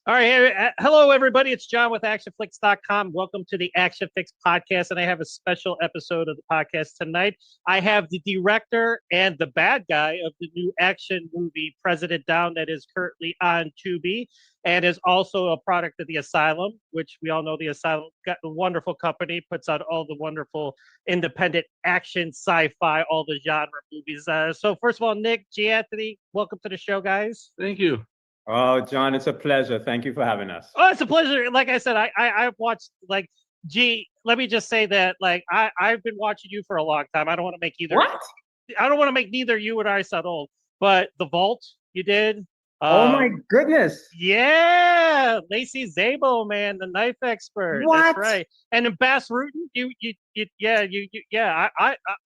All right. Hello, everybody. It's John with ActionFlix.com. Welcome to the ActionFlix podcast. And I have a special episode of the podcast tonight. I have the director and the bad guy of the new action movie, President Down, that is currently on TUBI and is also a product of the Asylum, which we all know the Asylum, got a wonderful company, puts out all the wonderful independent action, sci-fi, all the genre movies. So first of all, Nick, G. Anthony, welcome to the show, guys. Thank you. Oh, John, it's a pleasure. Thank you for having us. Oh, it's a pleasure. Like I said, I've watched let me just say that I've been watching you for a long time. I don't want to make either. What? I don't want to make neither you or I sound old, but The Vault you did. Oh my goodness. Yeah, Lacey Zabo, man, the knife expert. What? That's right. And then Bass Rutten,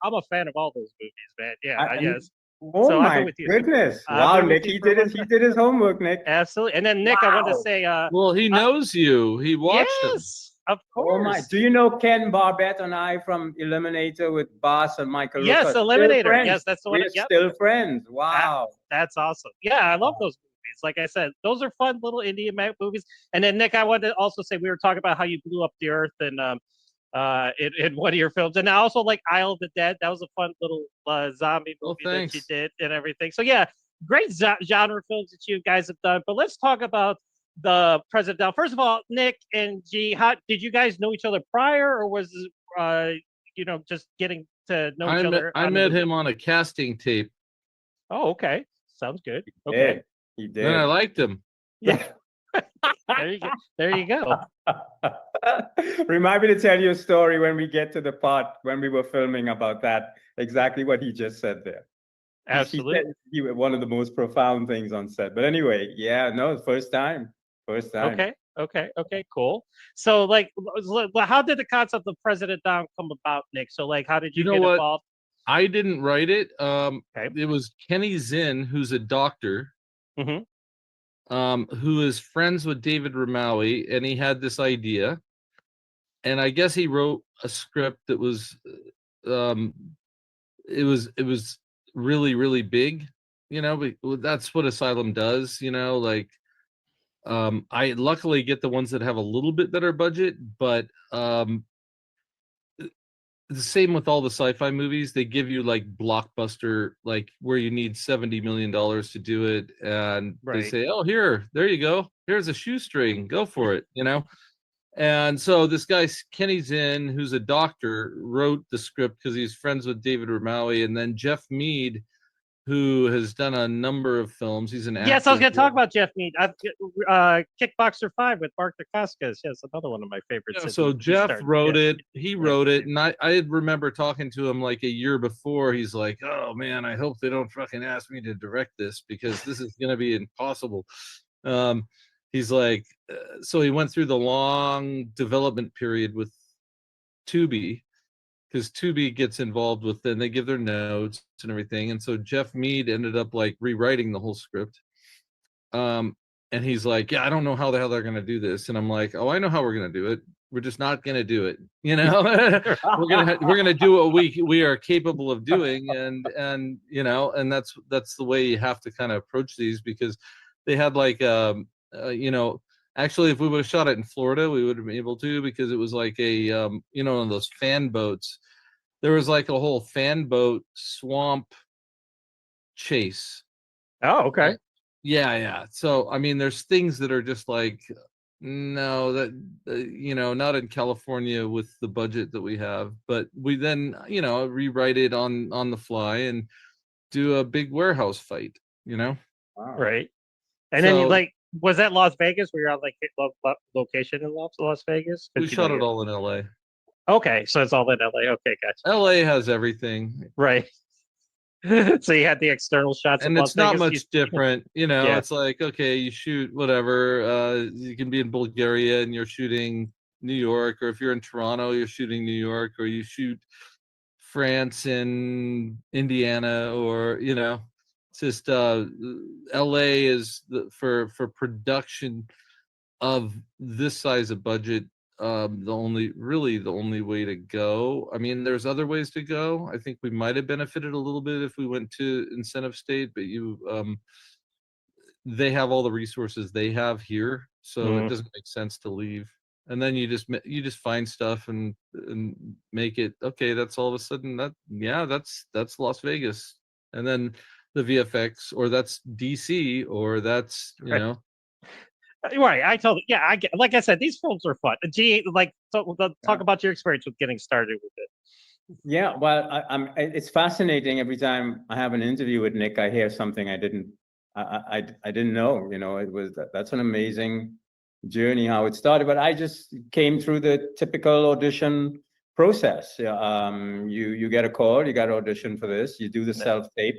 I'm a fan of all those movies, man. Yeah, yes. Oh So my goodness. Wow, Nick, he did his homework, Nick. Absolutely. And then Nick, I wanted to say Well, he knows you. He watched them. yes, of course. Oh my. Do you know Ken Barbette and I from Eliminator with Boss and Michael Yes, Rooker? Still Eliminator. friends. Yes, that's the one. We're Yep. still friends. Wow. That's awesome. Yeah, I love those movies. Like I said, those are fun little indie movies. And then Nick, I wanted to also say we were talking about how you blew up the earth and in one of your films, and I also like Isle of the Dead. That was a fun little zombie movie that you did and everything. So yeah, great genre films that you guys have done. But let's talk about the President Down. First of all, Nick and G, how did you guys know each other prior, or was just getting to know each other? I met him on a casting tape. Oh, okay, sounds good. Okay, he did. And I liked him. Yeah. There you go. Remind me to tell you a story when we get to the part when we were filming about that, exactly what he just said there. Absolutely. He said one of the most profound things on set. But anyway, yeah, no, first time. Okay, cool. So how did the concept of President Down come about, Nick? So how did you get involved? I didn't write it. It was Kenny Zinn, who's a doctor. Mm-hmm. Who is friends with David Ramaui, and he had this idea, and I guess he wrote a script that was it was really, really big, that's what Asylum does, I luckily get the ones that have a little bit better budget, but the same with all the sci-fi movies. They give you blockbuster, where you need $70 million to do it, and they say, oh, there you go, here's a shoestring, go for it, and so this guy Kenny Zinn, who's a doctor, wrote the script because he's friends with David Ramaui, and then Jeff Mead, who has done a number of films. He's an actor. Yes, I was going to talk about Jeff Mead. Kickboxer 5 with Mark Dacascos. Yes, another one of my favorites. Yeah, so Jeff wrote it. He wrote it, and I remember talking to him like a year before. He's like, "Oh man, I hope they don't fucking ask me to direct this because this is going to be impossible." He's like, so he went through the long development period with TUBI, because TUBI gets involved with them. They give their notes and everything. And so Jeff Mead ended up rewriting the whole script. And he's like, yeah, I don't know how the hell they're going to do this. And I'm like, oh, I know how we're going to do it. We're just not going to do it. We're going to do what we are capable of doing. And that's the way you have to kind of approach these, because they had actually, if we would have shot it in Florida, we would have been able to, because it was like one of those fan boats. There was like a whole fan boat swamp chase. Oh, okay. Yeah. So, I mean, there's things that are just no, that, not in California with the budget that we have, but we then, rewrite it on the fly and do a big warehouse fight, Wow. Right. And then was that Las Vegas? Were you on location in Las Vegas? We shot it all in LA. Okay, so it's all in LA. Okay, gotcha. LA has everything. Right. So you had the external shots, and it's not much different. It's like, okay, you shoot whatever. You can be in Bulgaria and you're shooting New York, or if you're in Toronto, you're shooting New York, or you shoot France in Indiana, or it's just LA is for production of this size of budget, the only way to go. I mean, there's other ways to go. I think we might have benefited a little bit if we went to incentive state, but they have all the resources they have here, so it doesn't make sense to leave. And then you just find stuff and make it okay. That's all of a sudden that's Las Vegas, and then the VFX, or that's DC, or that's Right. I totally, yeah. I get, like I said, these films are fun. G, like, talk about your experience with getting started with it. Yeah, well, it's fascinating. Every time I have an interview with Nick, I hear something I didn't know. That's an amazing journey how it started. But I just came through the typical audition process. You get a call, you got to audition for this, you do the self-tape,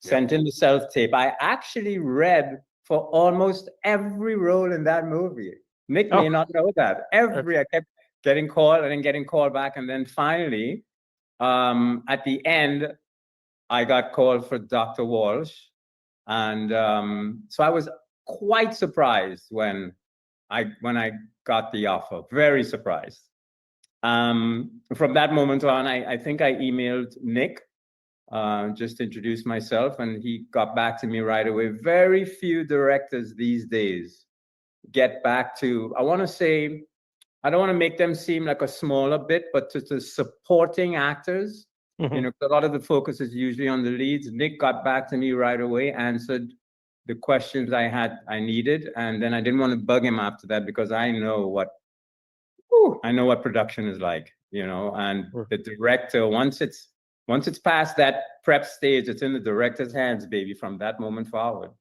sent in the self-tape. I actually read for almost every role in that movie. Nick may not know that. I kept getting called and then getting called back, and then finally, at the end, I got called for Dr. Walsh, and so I was quite surprised when I got the offer. Very surprised. From that moment on, I think I emailed Nick, just introduced myself, and he got back to me right away. Very few directors these days get back to, I want to say, I don't want to make them seem like a smaller bit, but to the supporting actors, a lot of the focus is usually on the leads. Nick got back to me right away, answered the questions I needed, and then I didn't want to bug him after that, because I know what production is like, and the director, once it's past that prep stage, it's in the director's hands, baby, from that moment forward,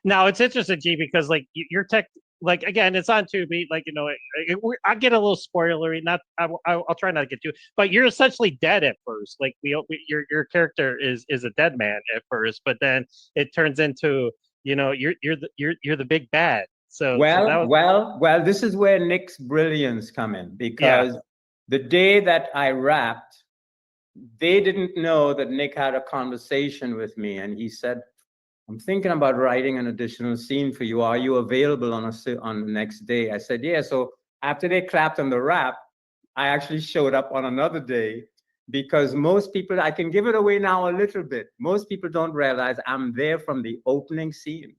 Now it's interesting, G, because like your tech, like again, it's on Tubi. Like I get a little spoilery. Not, I'll try not to get too. But you're essentially dead at first. Like your character is a dead man at first, but then it turns into you're the big bad. So well, this is where Nick's brilliance come in, because the day that I wrapped, they didn't know that Nick had a conversation with me, and he said, I'm thinking about writing an additional scene for you. Are you available on the next day? I said, yeah. So after they clapped on the wrap, I actually showed up on another day, because most people, I can give it away now a little bit. Most people don't realize I'm there from the opening scene.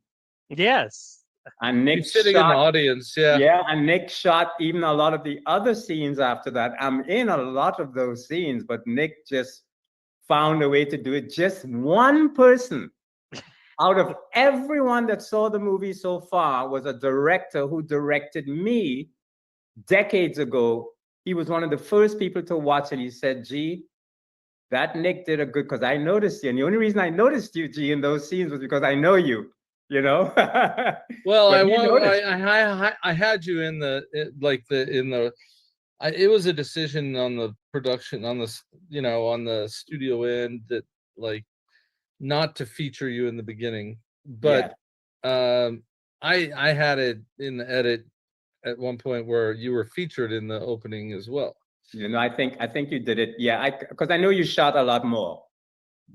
Yes. And Nick sitting in the audience, and Nick shot even a lot of the other scenes after that. I'm in a lot of those scenes, but Nick just found a way to do it. Just one person out of everyone that saw the movie so far was a director who directed me decades ago. He was one of the first people to watch it. He said, G, that Nick did a good, because I noticed you. And the only reason I noticed you, G, in those scenes was because I know you, Well, I had you in it was a decision on the production, on the, on the studio end, that like, not to feature you in the beginning, but I had it in the edit at one point where you were featured in the opening as well. I think you did it. Yeah, because I know you shot a lot more,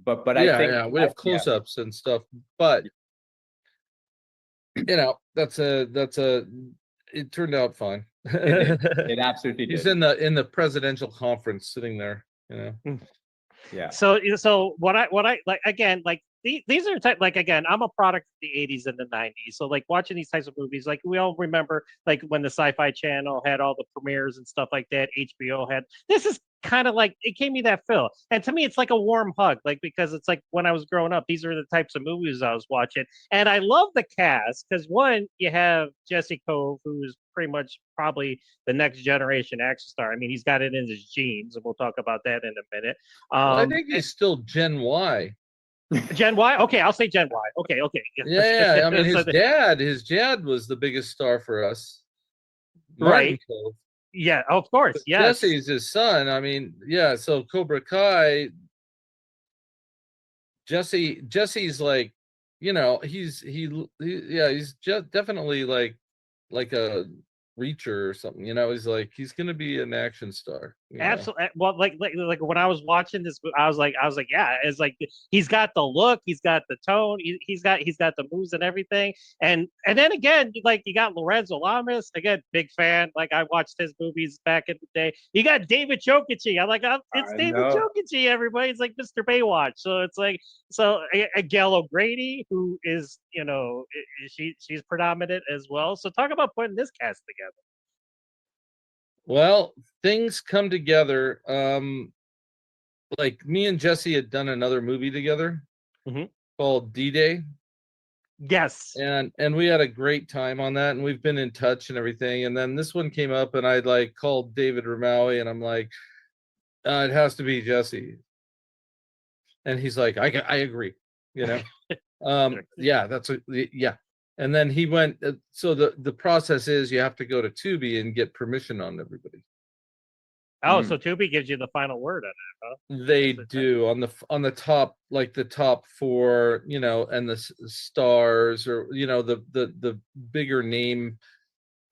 but I think we have close-ups and stuff, but it turned out fine. It absolutely did. He's in the presidential conference sitting there, Yeah. So what I like, again, like these are like, again, I'm a product of the 80s and the 90s. So like watching these types of movies, like we all remember like when the Sci-Fi Channel had all the premieres and stuff like that, HBO had, this is kind of like, it gave me that feel. And to me, it's like a warm hug, like, because it's like when I was growing up, these are the types of movies I was watching. And I love the cast, because one, you have Jesse Kove, who's pretty much probably the next generation action star. I mean, he's got it in his genes, and we'll talk about that in a minute. I think he's still Gen Y. Gen Y? Okay, I'll say Gen Y. Okay. Yeah. I mean, his dad was the biggest star for us. Right. Yeah, of course. Yes. Jesse's his son. I mean, yeah. So Cobra Kai, Jesse's like, he's just definitely like a reacher or something. He's like, he's gonna be an action star. you know? Absolutely. Well, like when I was watching this, I was like, yeah, it's like he's got the look, he's got the tone, he's got the moves and everything. And then again, like you got Lorenzo Lamas, again, big fan. Like I watched his movies back in the day. You got David Chokichi. I'm like, it's I David know. Chokichi. Everybody's like Mr. Baywatch. So it's like, so Gail O'Grady, who is, she's predominant as well. So talk about putting this cast together. Well, things come together. Like me and Jesse had done another movie together called D-Day. Yes. And we had a great time on that, and we've been in touch and everything. And then this one came up, and I like called David Ramaui, and I'm like, it has to be Jesse. And he's like, I agree, you know. Yeah, yeah. And then he went. So the process is you have to go to TUBI and get permission on everybody. Oh, so TUBI gives you the final word on it, huh? They do on the top, like the top four, you know, and the stars, or you know, the bigger name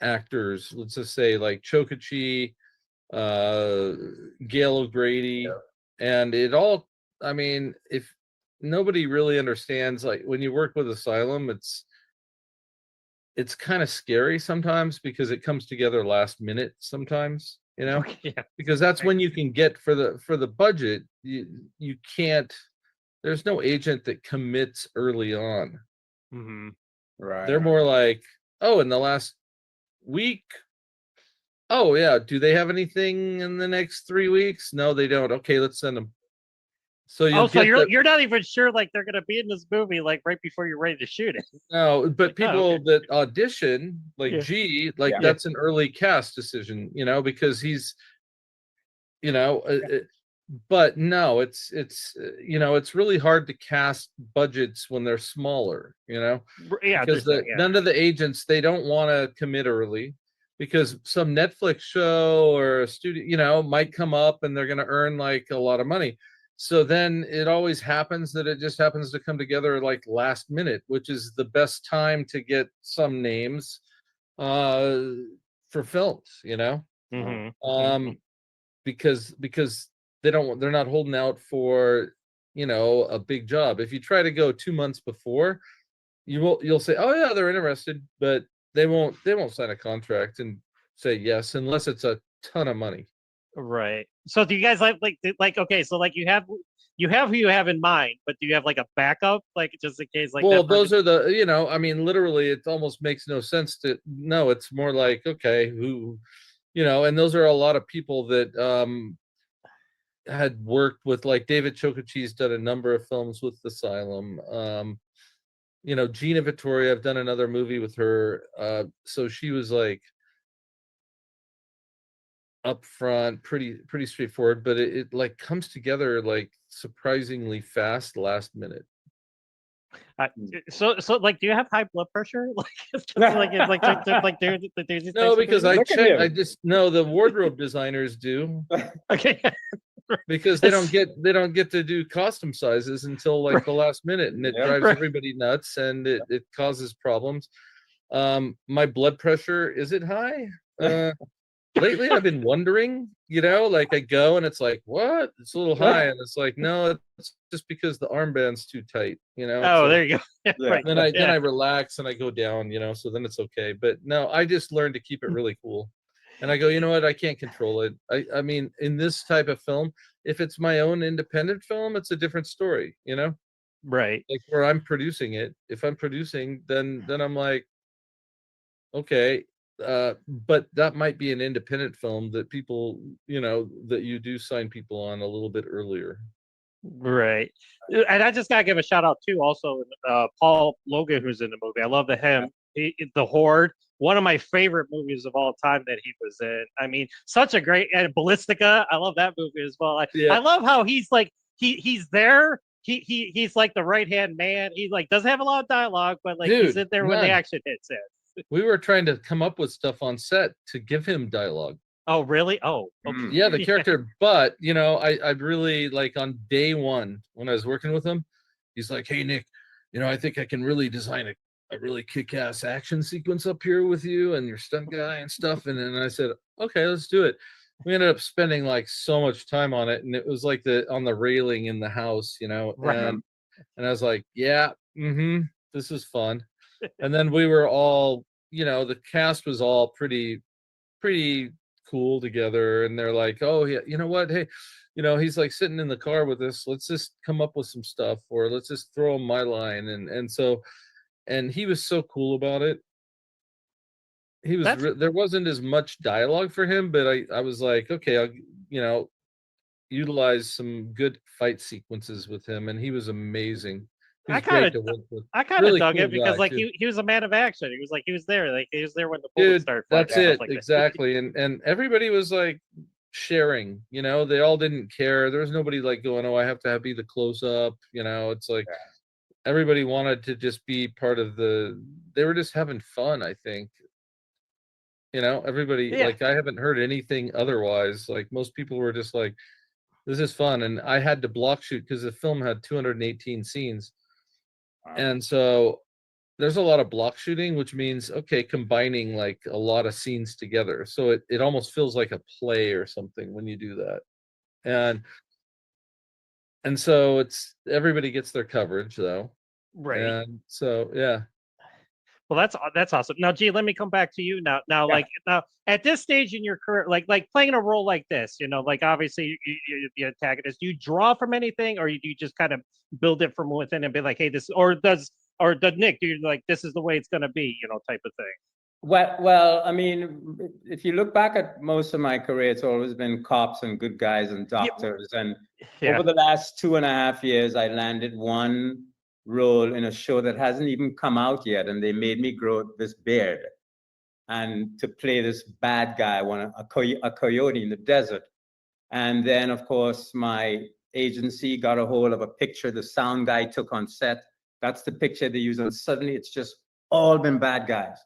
actors. Let's just say like Chokichi, Gail O'Grady, and it all. I mean, if nobody really understands, like when you work with Asylum, it's kind of scary sometimes because it comes together last minute sometimes, you know. Yeah. Because that's when you can get for the budget. You can't, there's no agent that commits early on. Right. They're more like, oh, in the last week, oh yeah, do they have anything in the next 3 weeks? No, they don't. Okay, let's send them. So you're not even sure like they're gonna be in this movie like right before you're ready to shoot it. No, but Like, people that audition, like G, like Yeah. that's an early cast decision, you know, because he's, you know, but no, it's you know, it's really hard to cast budgets when they're smaller, you know. Yeah, Because none of the agents, they don't want to commit early, because some Netflix show or a studio, you know, might come up and they're going to earn like a lot of money. So then it always happens that it just happens to come together like last minute, which is the best time to get some names for films, you know. Because they're not holding out for, you know, a big job. If you try to go 2 months before, you'll say, oh yeah, they're interested, but they won't sign a contract and say yes unless it's a ton of money. Right. So do you guys like okay, so like you have who you have in mind, but do you have like a backup, like just in case like Well, those are the, you know, I mean, literally it almost makes no sense to, no, it's more like, okay, who, you know, and those are a lot of people that had worked with, like David Chokichi's done a number of films with Asylum. You know, Gina Vittoria, I've done another movie with her. So she was like upfront, pretty straightforward, but it like comes together like surprisingly fast last minute. so like do you have high blood pressure? Like it's just like it's like just like there's No, because I Look at checked. him. I just know the wardrobe designers do, okay. because they don't get to do costume sizes until like the last minute, and it drives everybody nuts, and it causes problems. My blood pressure, is it high? Lately I've been wondering, you know, like I go and it's like, what? It's a little high, and it's like, no, it's just because the armband's too tight, you know. Oh, like, there you go. Right. then I relax and I go down, you know, so then it's okay. But no, I just learned to keep it really cool. And I go, you know what, I can't control it. I mean, in this type of film, if it's my own independent film, it's a different story, you know. Right. Like where I'm producing it, if I'm producing, then I'm like, okay, but that might be an independent film that people, you know, that you do sign people on a little bit earlier. Right. And I just gotta give a shout out too, also Paul Logan, who's in the movie. I love him. The Horde, one of my favorite movies of all time that he was in. I mean, such a great, and Ballistica. I love that movie as well. I love how he's like he's there. He's like the right hand man. He like doesn't have a lot of dialogue, but like he's in there when the action hits it. We were trying to come up with stuff on set to give him dialogue. Oh, really? Oh, okay. Yeah, the character. But you know, I really like on day one when I was working with him, he's like, hey Nick, you know, I think I can really design a really kick-ass action sequence up here with you and your stunt guy and stuff. And then I said, okay, let's do it. we ended up spending like so much time on it, and it was like on the railing in the house, Right. and I was like, yeah, this is fun. And then we were all, the cast was all pretty cool together, and they're like, oh yeah, you know what, hey, he's like sitting in the car with us, let's just come up with some stuff, or let's just throw him my line. And so, and he was so cool about it. He was That's there wasn't as much dialogue for him, but I was like, okay, I'll utilize some good fight sequences with him, and he was amazing. He I was kind great of to work with. I kind of Really dug cool it because guy like too. he was a man of action. He was there, like he was there when the bullets Dude, started flying that's and stuff it, like that. exactly. And everybody was like sharing, they all didn't care. There was nobody like going, oh, I have to be the close up. It's like everybody wanted to just be part of they were just having fun, I think. Everybody, Yeah, like, I haven't heard anything otherwise. Like, most people were just like, this is fun. And I had to block shoot because the film had 218 scenes. And so there's a lot of block shooting, which means, okay, combining like a lot of scenes together. So it almost feels like a play or something when you do that. And so everybody gets their coverage though. right. And so, yeah. Well, that's awesome. Now, G, let me come back to you now. Yeah. Like now, at this stage in your career, like playing a role like this, like obviously you're the antagonist. Do you draw from anything, or do you just kind of build it from within and be like, hey, this, or does Nick do you like this is the way it's going to be, type of thing? Well, I mean, if you look back at most of my career, it's always been cops and good guys and doctors. And over the last 2.5 years, I landed one role in a show that hasn't even come out yet, and they made me grow this beard and to play this bad guy, a coyote in the desert. And then, of course, my agency got a hold of a picture the sound guy took on set. That's the picture they use, and suddenly it's just all been bad guys,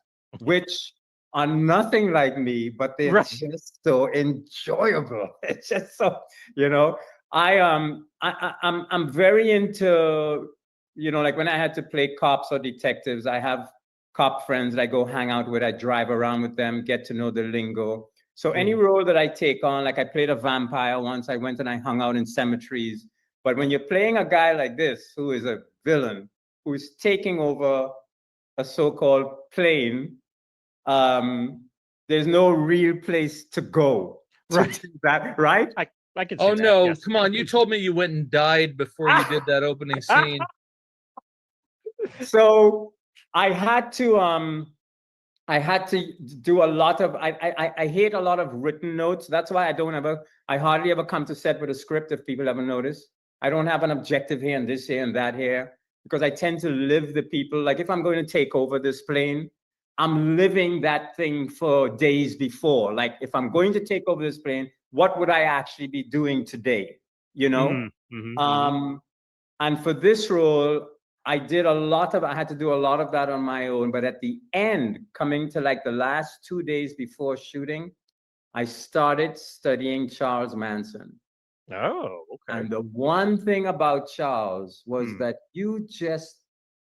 which are nothing like me, but they're just so enjoyable. It's just so, I'm very into, like when I had to play cops or detectives, I have cop friends that I go hang out with, I drive around with them, get to know the lingo. So any role that I take on, like I played a vampire once, I went and I hung out in cemeteries. But when you're playing a guy like this, who is a villain, who is taking over a so-called plane, there's no real place to go. Right. That, right? I can see Oh that, no, yes. come on. You told me you went and died before you did that opening scene. So I had to do a lot of, I hate a lot of written notes. That's why I hardly ever come to set with a script, if people haven't noticed. I don't have an objective here and this here and that here, because I tend to live the people. Like if I'm going to take over this plane, I'm living that thing for days before. Like if I'm going to take over this plane, what would I actually be doing today? And for this role, I had to do a lot of that on my own. But at the end, coming to like the last 2 days before shooting, I started studying Charles Manson. Oh, okay. And the one thing about Charles was that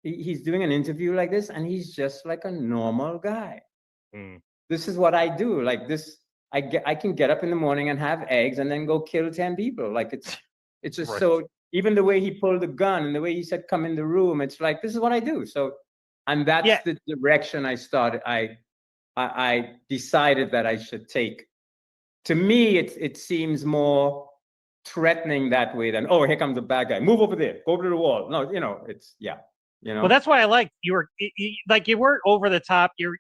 he's doing an interview like this, and he's just like a normal guy. This is what I do. Like this, I can get up in the morning and have eggs and then go kill 10 people. Like it's just so, even the way he pulled the gun and the way he said, come in the room, it's like, this is what I do. So, and that's the direction I started. I decided that I should take. To me, it seems more threatening that way than, oh, here comes the bad guy. Move over there. Go over to the wall. No, it's, yeah. Well, that's why I like you weren't over the top. You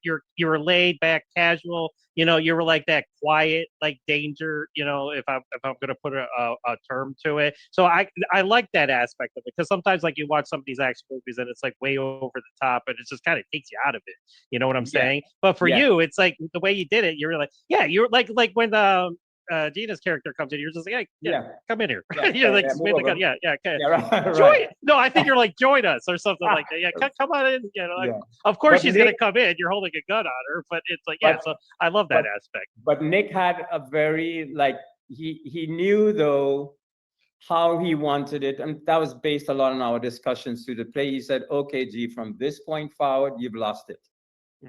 were laid back, casual. You were like that quiet, like danger. If I'm gonna put a term to it. So I like that aspect of it, because sometimes like you watch some of these action movies and it's like way over the top and it just kind of takes you out of it. You know what I'm saying? But for you, it's like the way you did it. You're like, you're like when Dina's character comes in, you're just like, hey, come in here. Like, okay. Join. No, I think you're like, join us or something like that. Yeah, come on in. Of course she's gonna come in. You're holding a gun on her, but it's like, so I love that aspect. But Nick had a very he knew though how he wanted it, and that was based a lot on our discussions through the play. He said, okay, G, from this point forward, you've lost it.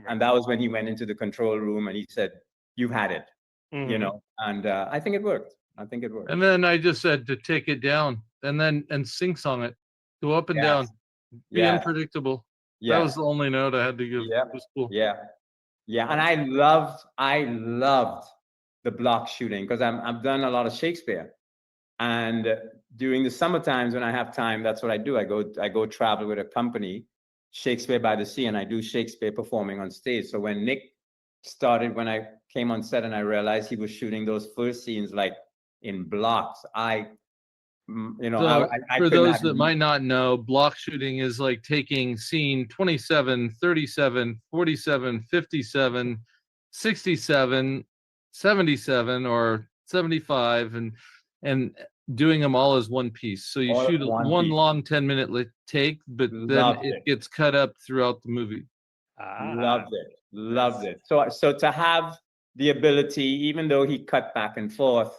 And that was when he went into the control room and he said, you've had it. you know, and I think it worked. I think it worked. And then I just said to take it down and sing song it, go up and down, be Yes. unpredictable. Yeah. That was the only note I had to give. Yeah. It was cool. Yeah. Yeah. And I loved the block shooting because I've done a lot of Shakespeare. And during the summer times when I have time, that's what I do. I go travel with a company, Shakespeare by the Sea, and I do Shakespeare performing on stage. So when Nick started, when I came on set and I realized he was shooting those first scenes like in blocks, you know, So I for could those not. that might not know, block shooting is like taking scene 27, 37, 47, 57, 67, 77, or 75, and doing them all as one piece. So you All shoot one piece. long 10-minute take, but then Loved it it. gets cut up throughout the movie. Loved it. So to have the ability, even though he cut back and forth,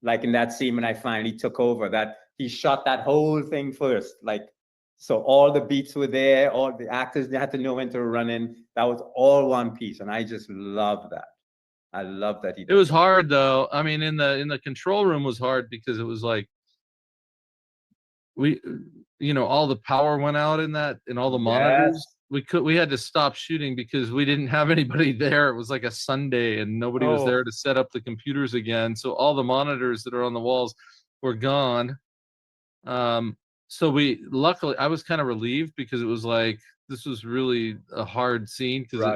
like in that scene when I finally took over, that he shot that whole thing first. Like, so all the beats were there, all the actors, they had to know when to run in. That was all one piece. And I just love that. I love that he did It was that. hard though. I mean, in the control room was hard because it was like we, you know, all the power went out in that, and all the monitors. We had to stop shooting because we didn't have anybody there. It was like a Sunday and nobody was there to set up the computers again. So all the monitors that are on the walls were gone. So luckily I was kind of relieved because it was like this was really a hard scene because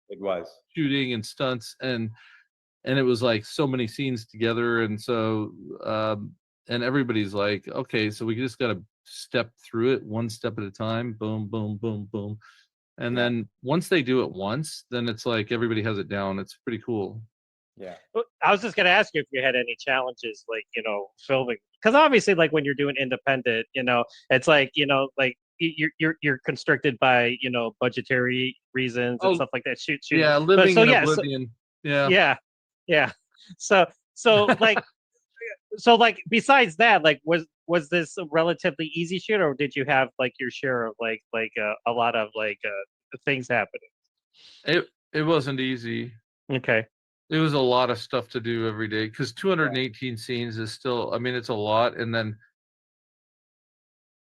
it was shooting and stunts and it was like so many scenes together, and so and everybody's like, okay, so we just got to step through it one step at a time, boom, boom, boom, boom. And then once they do it once, then it's like everybody has it down. It's pretty cool. Yeah. I was just going to ask you if you had any challenges, like, you know, filming, because obviously, like when you're doing independent, you know, it's like, you know, like you're constricted by, you know, budgetary reasons and stuff like that. Shooting. Yeah, living so, in yeah, oblivion. Yeah. So like besides that, like was this a relatively easy shoot, or did you have like your share of like a lot of like things happening? It wasn't easy. Okay. It was a lot of stuff to do every day because 218 scenes is still, I mean, it's a lot. And then,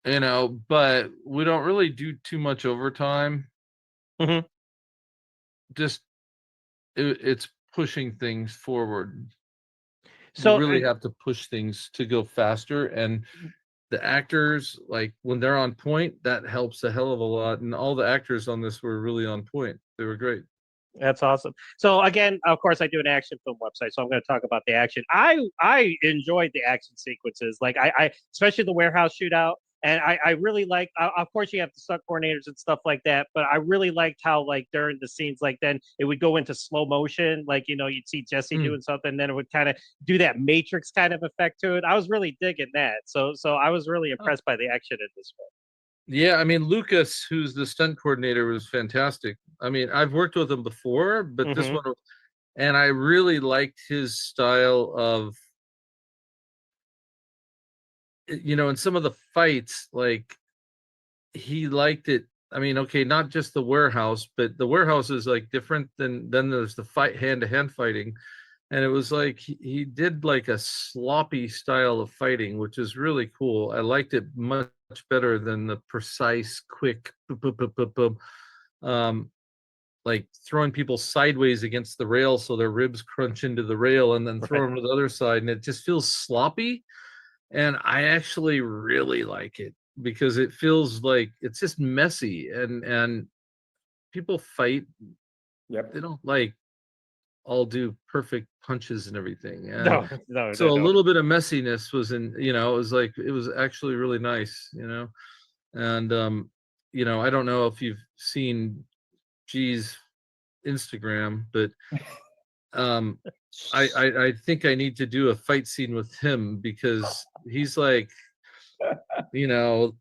you know, but we don't really do too much overtime. Just it's pushing things forward. So we really have to push things to go faster, and the actors, like when they're on point, that helps a hell of a lot. And all the actors on this were really on point. They were great. That's awesome. So again, of course, I do an action film website, so I'm going to talk about the action. I enjoyed the action sequences, like I especially the warehouse shootout, and I really like. Of course, you have the stunt coordinators and stuff like that, but I really liked how like during the scenes, like then it would go into slow motion, like you know you'd see Jesse doing something, then it would kind of do that Matrix kind of effect to it. I was really digging that. So I was really impressed by the action in this one. Yeah, I mean, Lucas, who's the stunt coordinator, was fantastic. I mean, I've worked with him before, but this one, and I really liked his style of, you know, in some of the fights, like he liked it. I mean, okay, not just the warehouse, but the warehouse is like different than there's the fight hand-to-hand fighting. And it was like he did like a sloppy style of fighting, which is really cool. I liked it much better than the precise, quick, boom, boom, boom, like throwing people sideways against the rail so their ribs crunch into the rail and then throw them to the other side. And it just feels sloppy. And I actually really like it because it feels like it's just messy and people fight. Yep. They don't like all do perfect punches and everything. And no. so a little bit of messiness was in, you know, it was like, it was actually really nice, you know. And you know, I don't know if you've seen G's Instagram, but I think I need to do a fight scene with him because he's like, you know,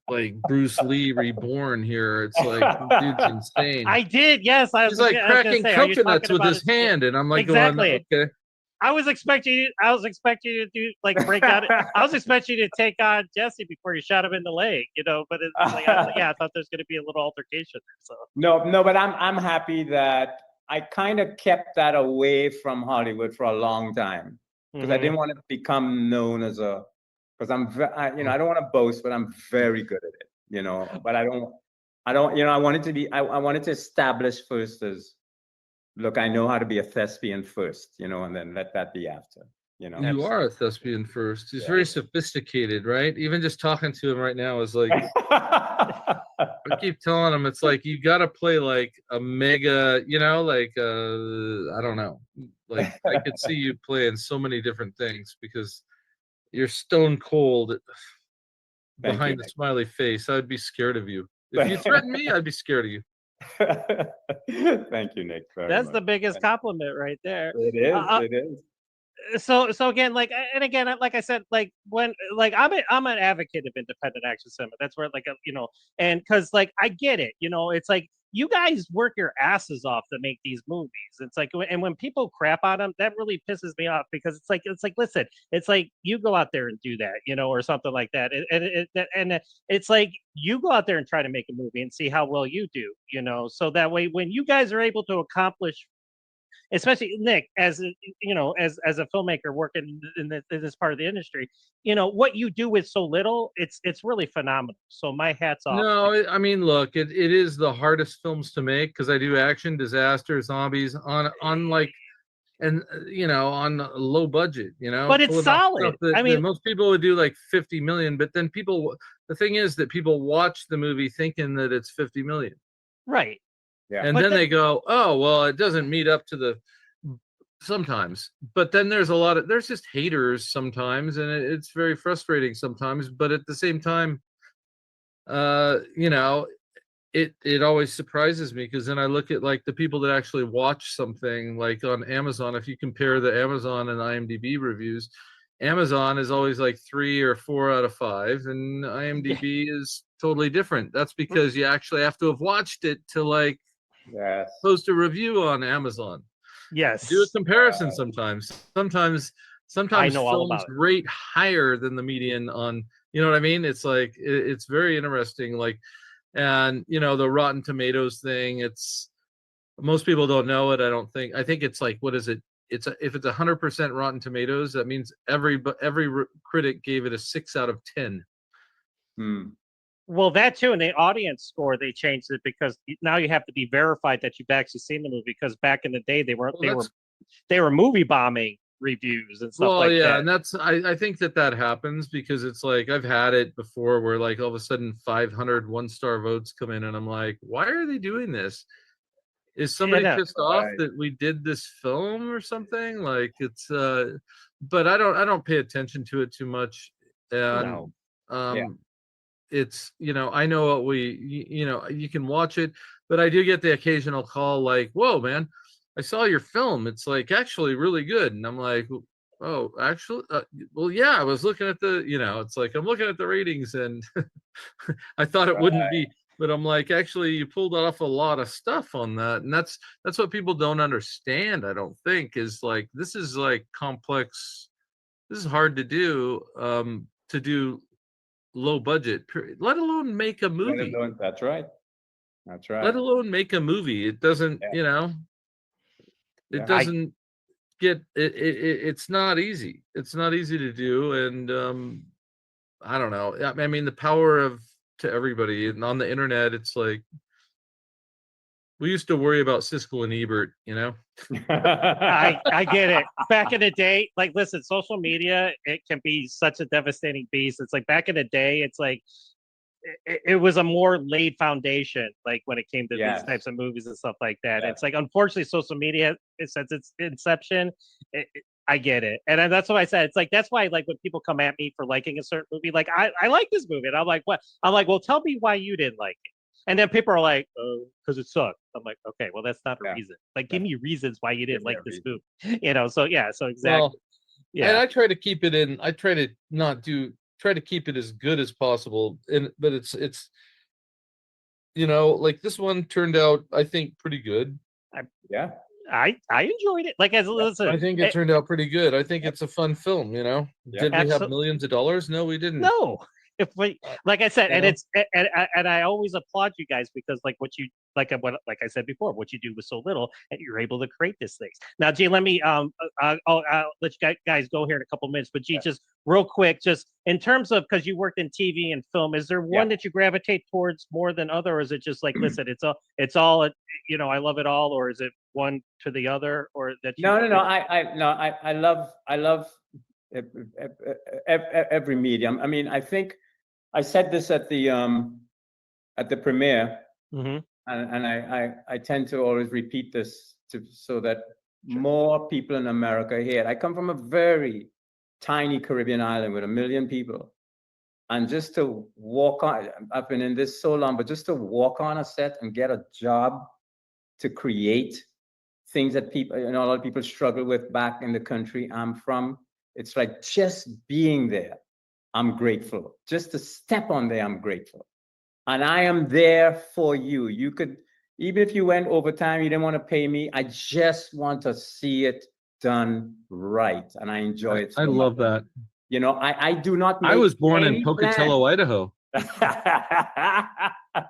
like Bruce Lee reborn here. It's like, dude's insane. I did, yes. He's like cracking coconuts with his hand, and I'm like, exactly. Going, okay. I was expecting you to do like break out. I was expecting you to take on Jesse before you shot him in the leg, you know. But it's like, I thought there's going to be a little altercation there. So no, but I'm happy that I kind of kept that away from Hollywood for a long time because I didn't want to become known as a, because I don't want to boast, but I'm very good at it, but I don't, I wanted to be, I wanted to establish first as, look, I know how to be a thespian first, and then let that be after, You are a thespian first. He's very sophisticated, right? Even just talking to him right now is like, I keep telling him, it's like, you got to play like a mega, like, I don't know. Like, I could see you playing so many different things because you're stone cold behind the smiley face. I'd be scared of you. If you threaten me, I'd be scared of you. Thank you, Nick. That's the biggest compliment right there. It is. It is. So again, like, and again, like I said, like when, like I'm an advocate of independent action cinema. That's where, like, and because, like, I get it, it's like you guys work your asses off to make these movies. It's like, and when people crap on them, that really pisses me off because it's like, listen, it's like you go out there and do that, or something like that, and it's like you go out there and try to make a movie and see how well you do, so that way when you guys are able to accomplish, especially Nick, as as a filmmaker working in this part of the industry, what you do with so little, it's really phenomenal. So my hat's off. No, I mean, look, it is the hardest films to make because I do action, disaster, zombies on like, and on low budget, But it's solid. I mean, most people would do like 50 million, but then the thing is that people watch the movie thinking that it's 50 million. Right. Yeah. And then they go, oh, well, it doesn't meet up to sometimes. But then there's just haters sometimes, and it's very frustrating sometimes. But at the same time, it always surprises me because then I look at like the people that actually watch something like on Amazon. If you compare the Amazon and IMDb reviews, Amazon is always like 3 or 4 out of 5, and IMDb is totally different. That's because you actually have to have watched it to like post a review on Amazon. Yes. Do a comparison sometimes. Sometimes I know films rate higher than the median on, what I mean? It's like it's very interesting. Like, and the Rotten Tomatoes thing, it's most people don't know it. I think it's like, what is it? If it's 100% Rotten Tomatoes, that means every critic gave it a 6 out of 10. Well, that too, and the audience score, they changed it because now you have to be verified that you've actually seen the movie. Because back in the day, they were movie bombing reviews and stuff like that. Yeah, and that's I think that happens because it's like I've had it before where like all of a sudden 500 1-star votes come in, and I'm like, why are they doing this? Is somebody pissed off that we did this film or something? Like it's but I don't pay attention to it too much. And it's I know what you can watch it, but I do get the occasional call like, whoa man, I saw your film, it's like actually really good. And I'm like, oh, actually well, yeah, I was looking at the it's like I'm looking at the ratings and I thought it wouldn't be, but I'm like, actually you pulled off a lot of stuff on that. And that's what people don't understand, I don't think, is like this is like complex, this is hard to do low budget, let alone make a movie. That's right. Let alone make a movie. It doesn't, it doesn't get it, it's not easy. It's not easy to do. And I don't know. I mean, the power to everybody, and on the internet, it's like we used to worry about Siskel and Ebert, I get it. Back in the day, like, listen, social media, it can be such a devastating beast. It's like back in the day, it's like it was a more laid foundation, like when it came to these types of movies and stuff like that. It's like, unfortunately, social media, since its inception, I get it. And that's what I said. It's like, that's why, like, when people come at me for liking a certain movie, like, I like this movie. And I'm like, what? I'm like, well, tell me why you didn't like it. And then people are like, oh, because it sucked. I'm like, okay, well, that's not a reason. Like, give me reasons why you didn't like this movie. So exactly. Well, and I try to keep it in. I try to try to keep it as good as possible. But it's like this one turned out, I think, pretty good. I enjoyed it. Like, listen, I think it turned out pretty good. I think it's a fun film. Did we have millions of dollars? No, we didn't. No. like I said, You and know? it's and I always applaud you guys because like what you like I said before, what you do with so little, and you're able to create these things. Now, G, let me I'll let you guys go here in a couple minutes, but G, just real quick, just in terms of because you worked in TV and film, is there one that you gravitate towards more than other, or is it just like listen, it's all you know, I love it all, or is it one to the other, or that you? No. I love every medium. I mean, I think I said this at the premiere, and I tend to always repeat this so that more people in America hear it. I come from a very tiny Caribbean island with 1 million people, and just to walk on, I've been in this so long, but just to walk on a set and get a job to create things that people, you know, a lot of people struggle with back in the country I'm from. It's like just being there, I'm grateful. Just to step on there, I'm grateful. And I am there for you. You could, even if you went overtime, you didn't want to pay me, I just want to see it done right. And I enjoy it so I love much. that. You know, I do not make I was born in any Pocatello, Idaho.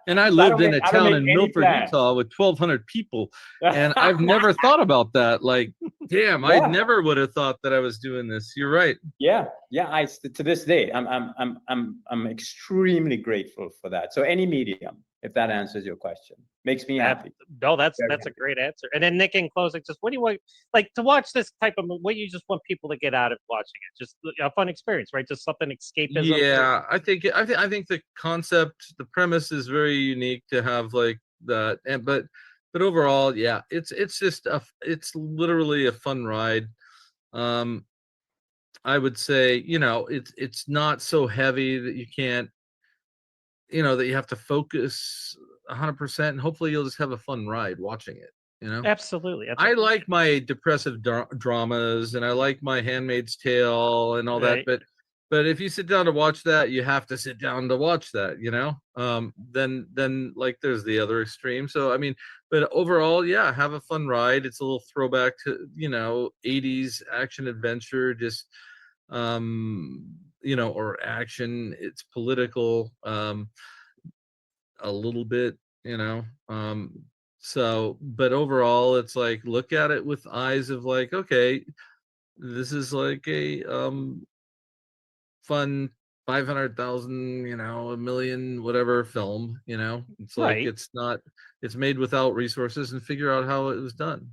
And I I lived don't in make- a I don't town make in any Milford, plans. Utah with 1,200 people. And I've never thought about that. Like, damn, I Yeah. never would have thought that I was doing this. You're right. Yeah. I to this day, I'm extremely grateful for that. So any medium, if that answers your question, makes me happy. No, that's Very a happy. great answer. And then Nick, in closing, just what do you want like to watch this type of movie? What do you just want people to get out of watching it? Just a fun experience, right? Just something escapism. Yeah, I think the concept, the premise is very unique to have like that. And but overall, yeah, it's just it's literally a fun ride. I would say, you know, it's not so heavy that you can't, you know, that you have to focus 100%, and hopefully you'll just have a fun ride watching it, you know. Absolutely. I like my depressive dramas, and I like my Handmaid's Tale and all that, but if you sit down to watch that, you have to sit down to watch that, you know. Then like there's the other extreme. So I mean, but overall, yeah, have a fun ride. It's a little throwback to, you know, 80s action adventure, just you know, or action. It's political, a little bit, you know. So, but overall, it's like look at it with eyes of like, okay, this is like a fun 500,000, you know, 1 million, whatever film, you know. It's like Right. it's not, it's made without resources, and figure out how it was done.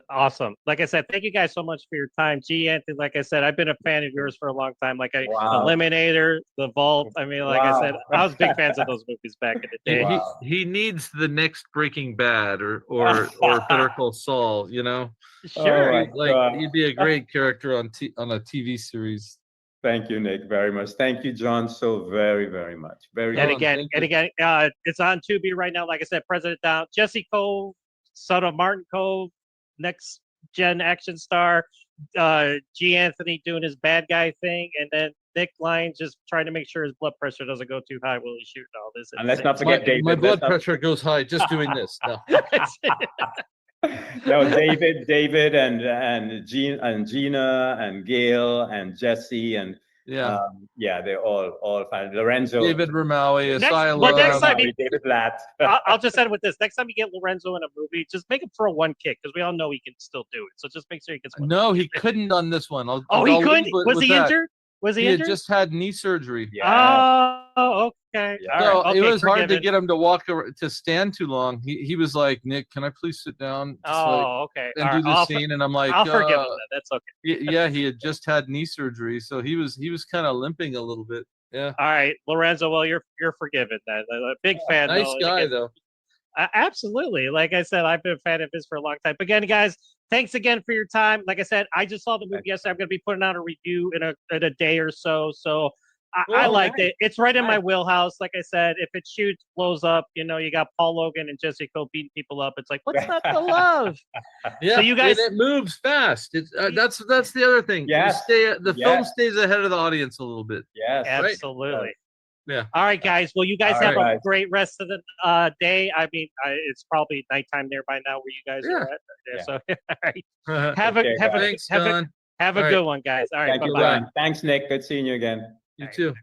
Awesome. Like I said, thank you guys so much for your time. G, Anthony, like I said, I've been a fan of yours for a long time. Like Wow. Eliminator, The Vault. I mean, like I said, I was big fans of those movies back in the day. Wow. He needs the next Breaking Bad or Better Call Saul, you know. Sure. my Like God. he'd be a great character on a TV series. Thank you, Nick, very much. Thank you, John, so very, very much. Very And good. again, it's on Tubi right now. Like I said, President Down, Jesse Kove, son of Martin Kove, next gen action star, G. Anthony doing his bad guy thing, and then Nick Lyon just trying to make sure his blood pressure doesn't go too high while he's shooting all this. And let's not forget David. My blood pressure goes high just doing this. No. No, David and Gina and Gail and Jesse and yeah, they're all fine. Lorenzo, David Ramawi, next time David Blatt. I'll just end with this. Next time you get Lorenzo in a movie, just make him throw one kick because we all know he can still do it. So just make sure he gets one. No, he couldn't on this one. He couldn't? Was he injured? Was he injured? Had just had knee surgery. Yeah. Oh, okay. Yeah. So Okay, it was hard to forgiven. get him to stand too long. He was like, Nick, can I please sit down? Okay. And do the scene. And I'm like, I'll forgive him. That's okay. Yeah, he had just had knee surgery, so he was kind of limping a little bit. Yeah. All right, Lorenzo. Well, you're forgiven. Then a big fan. Nice guy though. Absolutely. Like I said, I've been a fan of his for a long time. But again, guys, thanks again for your time. Like I said, I just saw the movie yesterday. I'm going to be putting out a review in a day or so. So I liked it. It's right in my wheelhouse. Like I said, if it shoots, blows up, you know, you got Paul Logan and Jesse Kove beating people up. It's like, what's not to love? Yeah, so you guys, and it moves fast. It's that's the other thing. Yes. The film stays ahead of the audience a little bit. Yes. Absolutely. Right? Yeah. All right, guys. Well, you guys All have right. a great rest of the day. I mean, it's probably nighttime there by now where you guys are at. Yeah. So, all right. Thanks, John. Have a good one, guys. All right. Thank you, Bye-bye. Ron. Thanks, Nick. Good seeing you again. You too.